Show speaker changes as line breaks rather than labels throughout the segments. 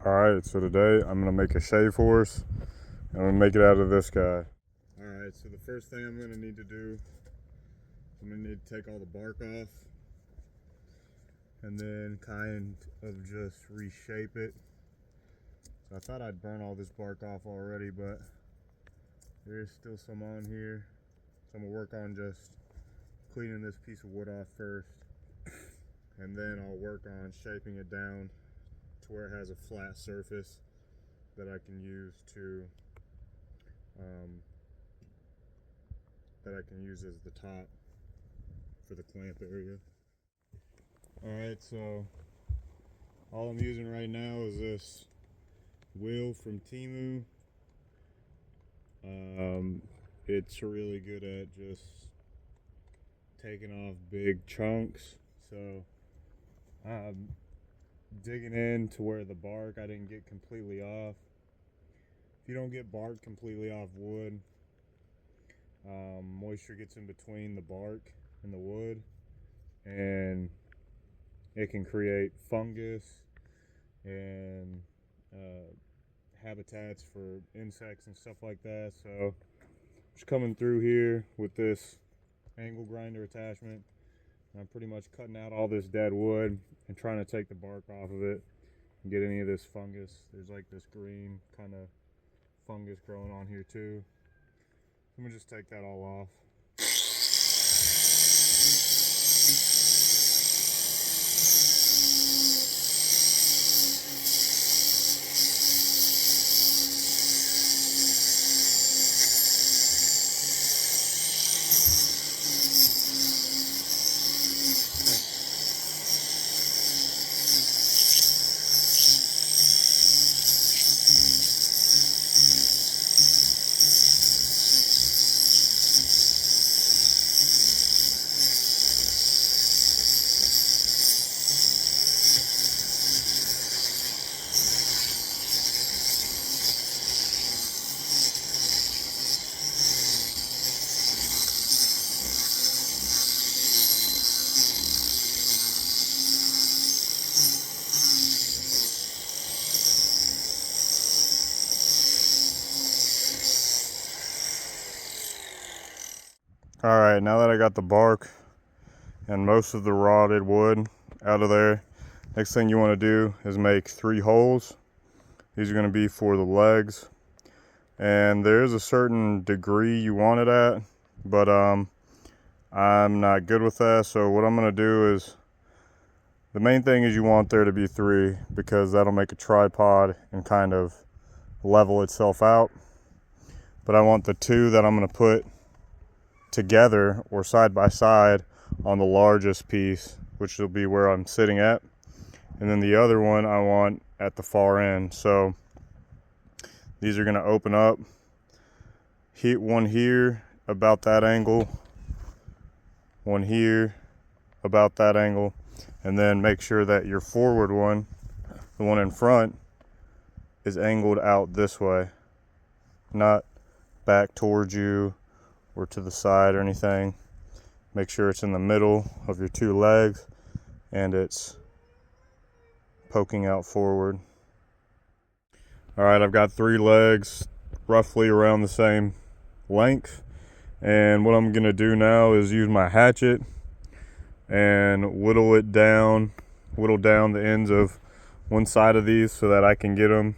Alright, so today I'm going to make a shave horse. I'm going to make it out of this guy. Alright, so the first thing I'm going to need to do, I'm going to need to take all the bark off and then kind of just reshape it. So I thought I'd burn all this bark off already, but there's still some on here. So I'm going to work on just cleaning this piece of wood off first, and then I'll work on shaping it down to where it has a flat surface that I can use to as the top for the clamp area. Alright, so all I'm using right now is this wheel from Temu. It's really good at just taking off big chunks, so I'm digging in to where the bark I didn't get completely off. If you don't get bark completely off wood, moisture gets in between the bark and the wood, and it can create fungus and habitats for insects and stuff like that. So just coming through here with this angle grinder attachment, I'm pretty much cutting out all this dead wood and trying to take the bark off of it and get any of this fungus. There's like this green kind of fungus growing on here too. I'm gonna just take that all off. Alright, now that I got the bark and most of the rotted wood out of there, next thing you want to do is make 3 holes. These are going to be for the legs, and there is a certain degree you want it at, but I'm not good with that. So what I'm going to do is, the main thing is you want there to be 3, because that'll make a tripod and kind of level itself out. But I want the 2 that I'm going to put together or side by side on the largest piece, which will be where I'm sitting at, and then the other one I want at the far end. So these are going to open up, hit one here about that angle, one here about that angle, and then make sure that your forward one, the one in front, is angled out this way, not back towards you or to the side or anything. Make sure it's in the middle of your 2 legs and it's poking out forward. Alright, I've got 3 legs roughly around the same length, and what I'm gonna do now is use my hatchet and whittle down the ends of one side of these so that I can get them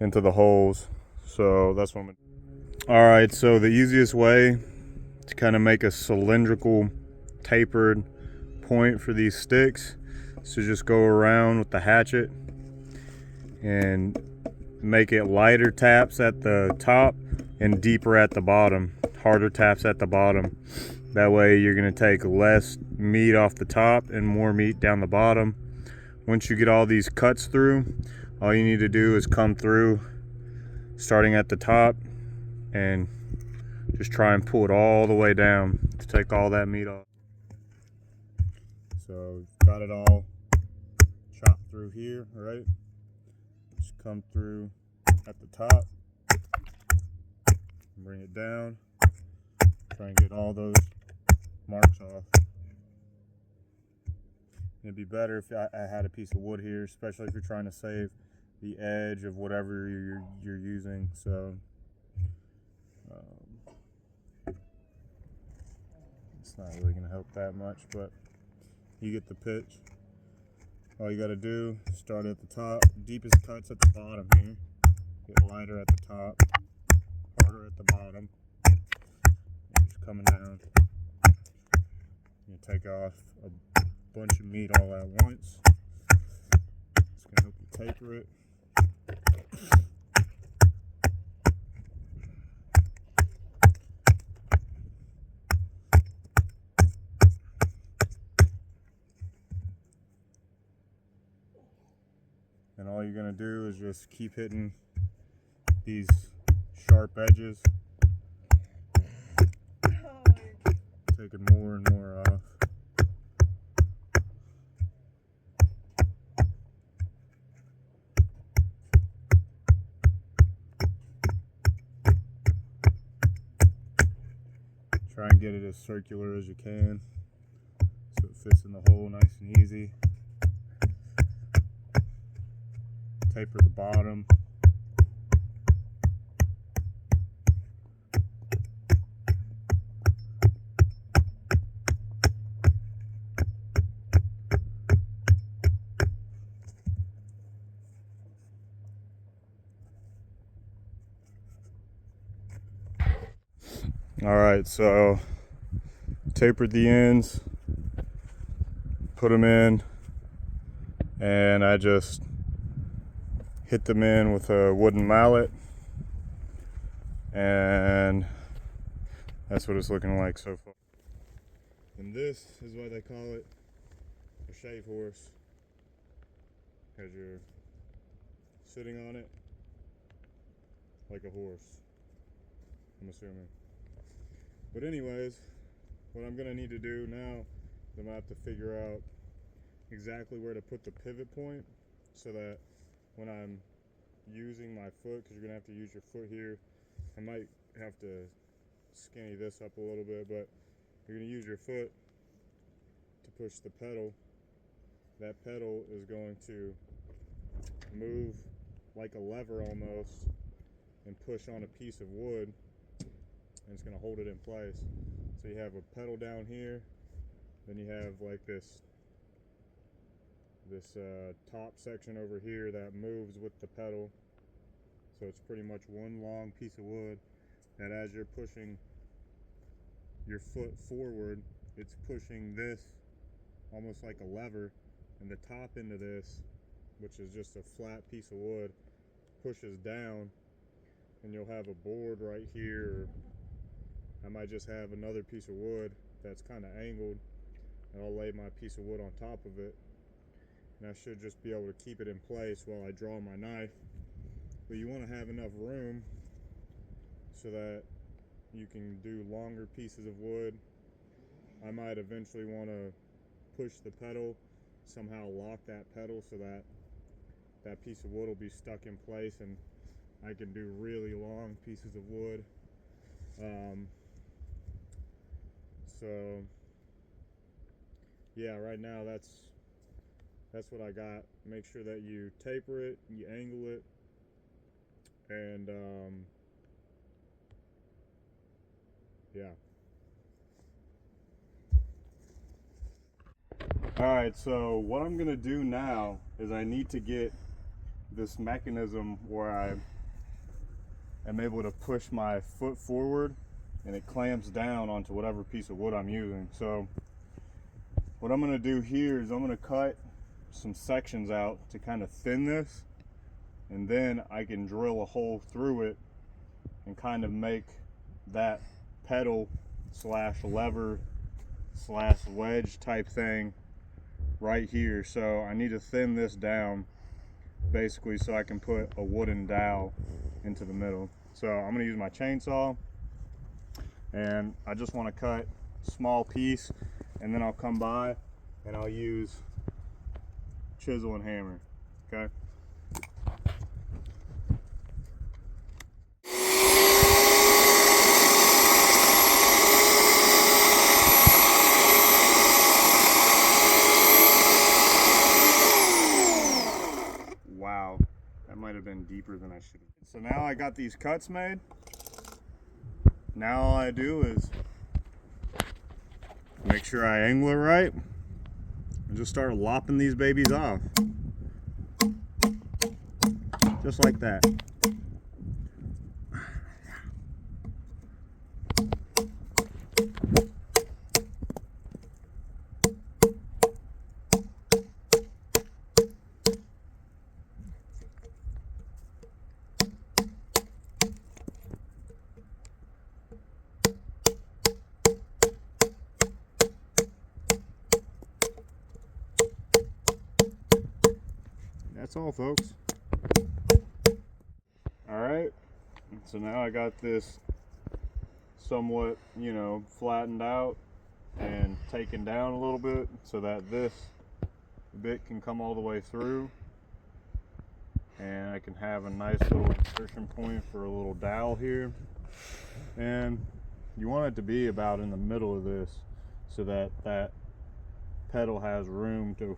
into the holes. So that's what I'm gonna do. Alright, so the easiest way to kind of make a cylindrical tapered point for these sticks is to just go around with the hatchet and make it lighter taps at the top and deeper at the bottom, harder taps at the bottom. That way you're going to take less meat off the top and more meat down the bottom. Once you get all these cuts through, all you need to do is come through starting at the top and just try and pull it all the way down to take all that meat off. So got it all chopped through here, right? Just come through at the top, bring it down, try and get all those marks off. It'd be better if I had a piece of wood here, especially if you're trying to save the edge of whatever you're using. So it's not really going to help that much, but you get the pitch. All you got to do is start at the top. Deepest cuts at the bottom here. Get lighter at the top, harder at the bottom. You're just coming down. You take off a bunch of meat all at once. It's going to help you taper it. And all you're going to do is just keep hitting these sharp edges, taking more and more off. Try and get it as circular as you can so it fits in the hole nice and easy. Taper the bottom. All right, so tapered the ends, put them in, and I just hit them in with a wooden mallet, and that's what it's looking like so far. And this is why they call it a shave horse, because you're sitting on it like a horse, I'm assuming. But anyways, what I'm gonna need to do now is I'm gonna have to figure out exactly where to put the pivot point so that when I'm using my foot, because you're gonna have to use your foot here, I might have to skinny this up a little bit, but you're gonna use your foot to push the pedal. That pedal is going to move like a lever almost and push on a piece of wood, and it's going to hold it in place. So you have a pedal down here, then you have like this top section over here that moves with the pedal. So it's pretty much one long piece of wood that as you're pushing your foot forward, it's pushing this almost like a lever, and the top end of this, which is just a flat piece of wood, pushes down, and you'll have a board right here. I might just have another piece of wood that's kind of angled, and I'll lay my piece of wood on top of it, and I should just be able to keep it in place while I draw my knife. But you want to have enough room so that you can do longer pieces of wood. I might eventually want to push the pedal, somehow lock that pedal so that that piece of wood will be stuck in place and I can do really long pieces of wood. So yeah, right now that's what I got. Make sure that you taper it, you angle it, and yeah. Alright, so what I'm gonna do now is I need to get this mechanism where I am able to push my foot forward and it clamps down onto whatever piece of wood I'm using. So what I'm gonna do here is I'm gonna cut some sections out to kind of thin this, and then I can drill a hole through it and kind of make that pedal slash lever slash wedge type thing right here. So I need to thin this down basically so I can put a wooden dowel into the middle. So I'm gonna use my chainsaw, and I just want to cut a small piece, and then I'll come by and I'll use chisel and hammer. Okay. Wow, That might have been deeper than I should have. So now I got these cuts made. Now all I do is make sure I angle it right and just start lopping these babies off. Just like that. That's all, folks. Alright, so now I got this somewhat, flattened out and taken down a little bit so that this bit can come all the way through, and I can have a nice little insertion point for a little dowel here. And you want it to be about in the middle of this so that that pedal has room to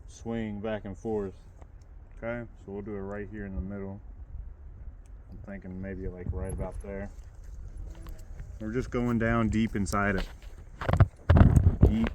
swing back and forth. Okay, so we'll do it right here in the middle. I'm thinking maybe like right about there. We're just going down deep inside it. Deep,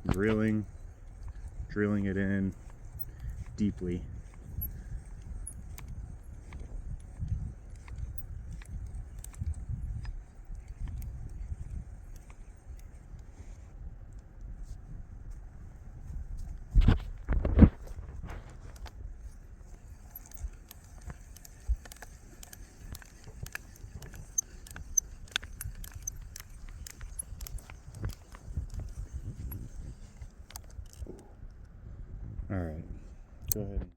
drilling it in deeply. All right, go ahead.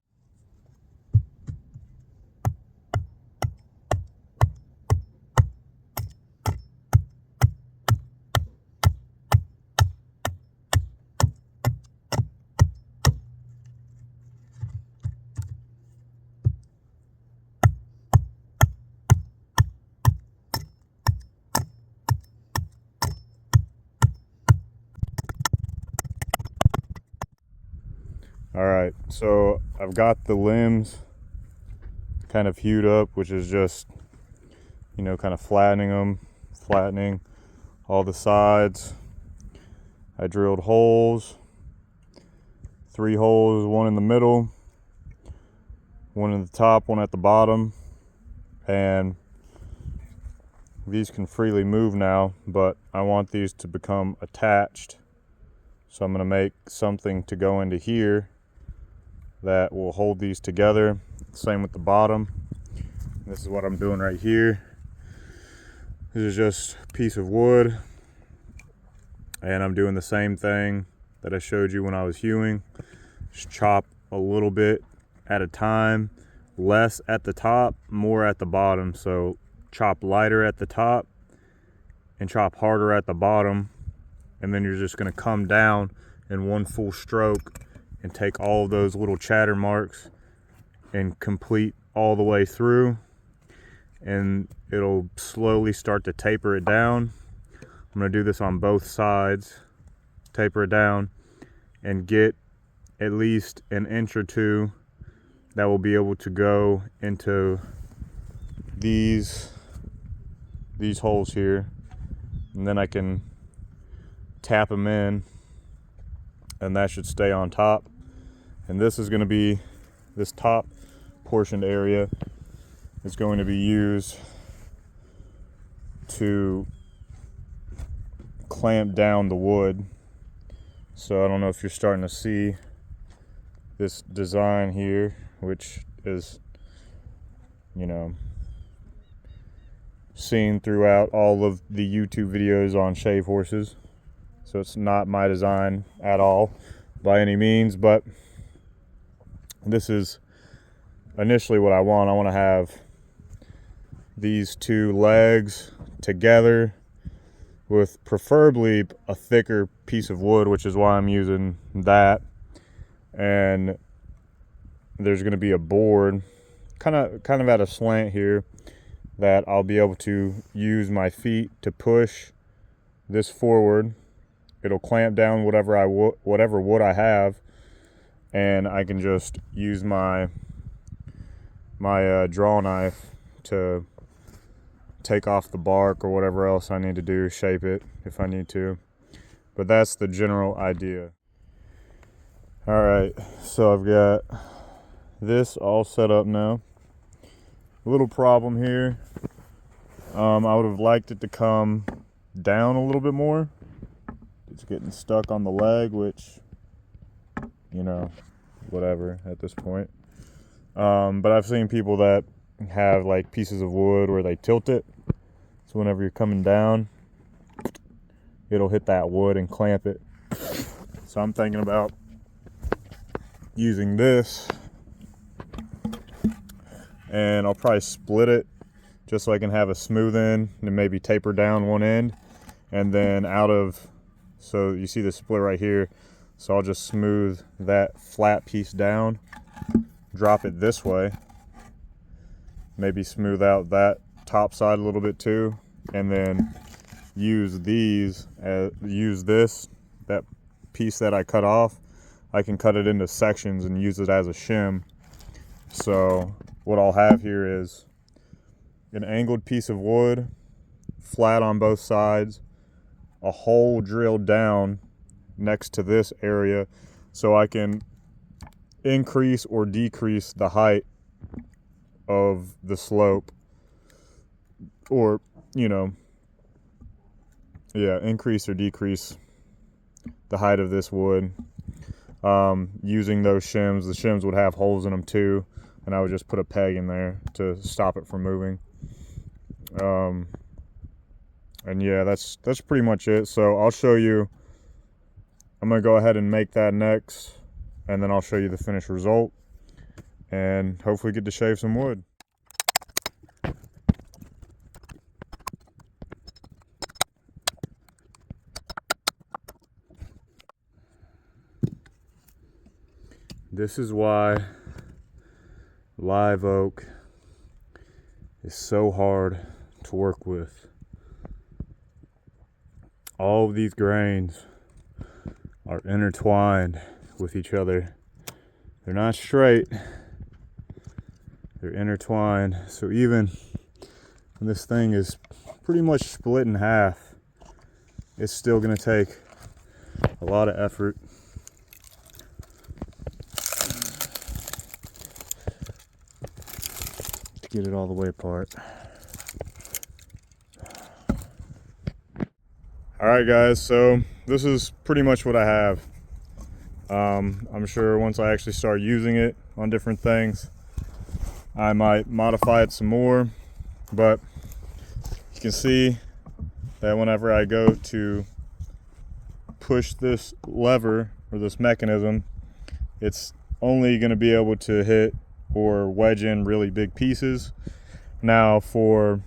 All right, so I've got the limbs kind of hewed up, which is just, kind of flattening all the sides. I drilled holes, 3 holes, one in the middle, one in the top, one at the bottom, and these can freely move now, but I want these to become attached. So I'm going to make something to go into here that will hold these together. Same with the bottom. This is what I'm doing right here. This is just a piece of wood, and I'm doing the same thing that I showed you when I was hewing. Just chop a little bit at a time, less at the top, more at the bottom. So chop lighter at the top and chop harder at the bottom, and then you're just going to come down in one full stroke and take all of those little chatter marks and complete all the way through, and it'll slowly start to taper it down. I'm going to do this on both sides, taper it down, and get at least an inch or two that will be able to go into these holes here, and then I can tap them in, and that should stay on top. And this is going to be, this top portioned area is going to be used to clamp down the wood. So I don't know if you're starting to see this design here, which is, seen throughout all of the YouTube videos on shave horses. So it's not my design at all by any means, but this is initially what I want. I want to have these 2 legs together with preferably a thicker piece of wood, which is why I'm using that. And there's going to be a board kind of at a slant here that I'll be able to use my feet to push this forward. It'll clamp down whatever wood I have, and I can just use my my draw knife to take off the bark or whatever else I need to do, shape it if I need to. But that's the general idea. All right, so I've got this all set up now. A little problem here. I would have liked it to come down a little bit more. It's getting stuck on the leg, which, you know, whatever at this point. But I've seen people that have like pieces of wood where they tilt it. So whenever you're coming down, it'll hit that wood and clamp it. So I'm thinking about using this, and I'll probably split it just so I can have a smooth end and maybe taper down one end, and then so you see the split right here, so I'll just smooth that flat piece down, drop it this way, maybe smooth out that top side a little bit too, and then use that piece that I cut off, I can cut it into sections and use it as a shim. So what I'll have here is an angled piece of wood, flat on both sides, a hole drilled down next to this area so I can increase or decrease the height of the slope, or, you know, yeah, increase or decrease the height of this wood. Using those shims, the shims would have holes in them too, and I would just put a peg in there to stop it from moving. And yeah, that's pretty much it. So I'll show you, I'm gonna go ahead and make that next, and then I'll show you the finished result and hopefully get to shave some wood. This is why live oak is so hard to work with. All of these grains are intertwined with each other. They're not straight, they're intertwined. So even when this thing is pretty much split in half, it's still gonna take a lot of effort to get it all the way apart. Alright guys, so this is pretty much what I have. I'm sure once I actually start using it on different things, I might modify it some more, but you can see that whenever I go to push this lever or this mechanism, it's only going to be able to hit or wedge in really big pieces. Now for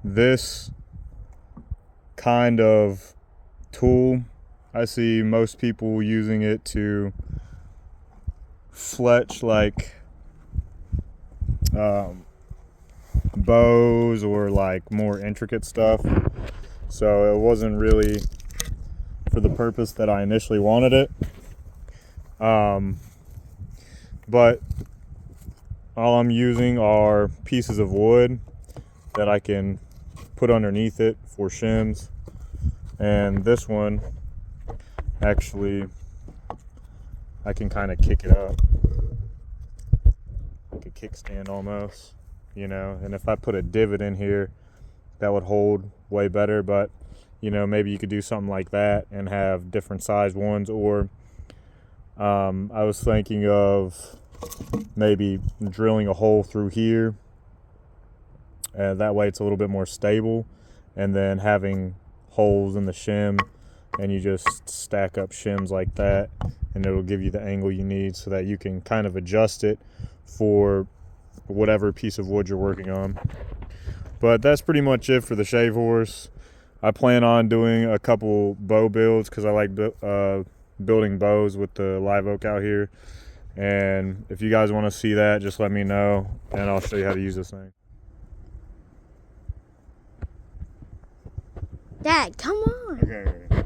this kind of tool, I see most people using it to fletch like bows or like more intricate stuff. So it wasn't really for the purpose that I initially wanted it. But all I'm using are pieces of wood that I can put underneath it for shims. And this one, actually, I can kind of kick it up. Like a kickstand almost, you know. And if I put a divot in here, that would hold way better. But, you know, maybe you could do something like that and have different size ones. Or I was thinking of maybe drilling a hole through here, and that way it's a little bit more stable, and then having holes in the shim, and you just stack up shims like that, and it'll give you the angle you need so that you can kind of adjust it for whatever piece of wood you're working on. But that's pretty much it for the shave horse. I plan on doing a couple bow builds because I like building bows with the live oak out here. And if you guys want to see that, just let me know and I'll show you how to use this thing.
Dad, come on.
Okay.